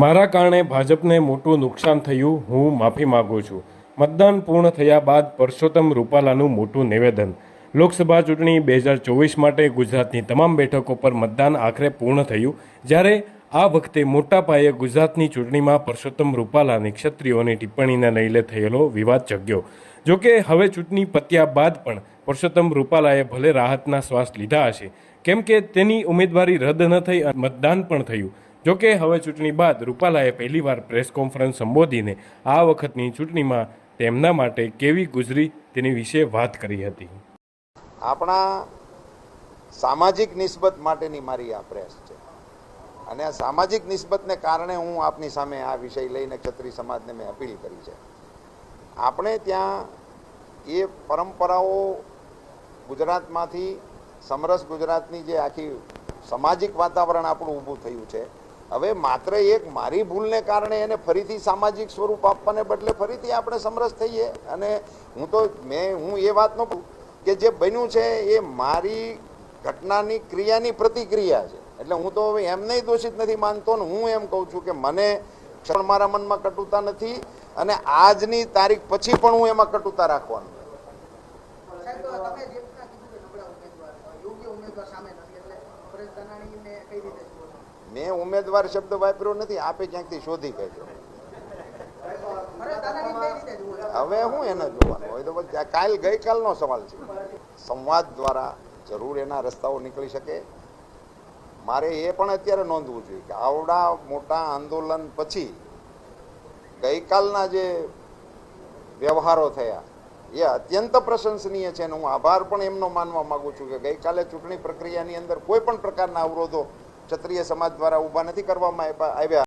મારા કારણે ભાજપને મોટું નુકસાન થયું, હું માફી માગું છું. મતદાન પૂર્ણ થયા બાદ પરસોત્તમ રૂપાલાનું મોટું નિવેદન. લોકસભા ચૂંટણી 2024 માટે ગુજરાતની તમામ બેઠકો પર મતદાન આખરે પૂર્ણ થયું. જ્યારે આ વખતે મોટા પાયે ગુજરાતની ચૂંટણીમાં પરસોત્તમ રૂપાલાની ક્ષત્રિયોની ટિપ્પણીને લઈને થયેલો વિવાદ જગ્યો. જોકે હવે ચૂંટણી પત્યા બાદ પણ પરસોત્તમ રૂપાલાએ ભલે રાહતના શ્વાસ લીધા હશે, કેમ કે તેની ઉમેદવારી રદ ન થઈ અને મતદાન પણ થયું. જોકે હવે ચૂંટણી બાદ રૂપાલાએ પહેલીવાર પ્રેસ કોન્ફરન્સ સંબોધીને આ વખતની ચૂંટણીમાં તેમના માટે કેવી ગુજરી તેની વિશે વાત કરી હતી. આપણા સામાજિક નિસ્બત માટેની મારી આ પ્રેસ છે અને આ સામાજિક નિસ્બતને કારણે હું આપની સામે આ વિષય લઈને ક્ષત્રિય સમાજને મેં અપીલ કરી છે. આપણે ત્યાં એ પરંપરાઓ ગુજરાતમાંથી સમરસ ગુજરાતની જે આખી સામાજિક વાતાવરણ આપણું ઊભું થયું છે, હવે માત્ર એક મારી ભૂલને કારણે એને ફરીથી સામાજિક સ્વરૂપ આપવાને બદલે ફરીથી આપણે સમરસ થઈએ. અને હું એ વાતનો કે જે બન્યું છે એ મારી ઘટનાની ક્રિયાની પ્રતિક્રિયા છે, એટલે હું તો હવે એમને દોષિત નથી માનતો ને હું એમ કહું છું કે મને ક્ષણ મારા મનમાં કટુતા નથી અને આજની તારીખ પછી પણ હું એમાં કટુતા રાખવાનું. મેં ઉમેદવાર શબ્દ વાપર્યો નથી, આપે ક્યાંકથી શોધી કાઢ્યો. હવે હું એને જોવાનું હોય તો ગઈકાલનો સવાલ છે. સંવાદ દ્વારા જરૂર એના રસ્તાઓ નીકળી શકે. મારે એ પણ અત્યારે નોંધવું જોઈએ કે આવડા મોટા આંદોલન પછી ગઈકાલના જે વ્યવહારો થયા એ અત્યંત પ્રશંસનીય છે અને હું આભાર પણ એમનો માનવા માંગુ છું કે ગઈકાલે ચૂંટણી પ્રક્રિયાની અંદર કોઈ પણ પ્રકારના અવરોધો ક્ષત્રિય સમાજ દ્વારા ઊભા નથી કરવામાં આવ્યા.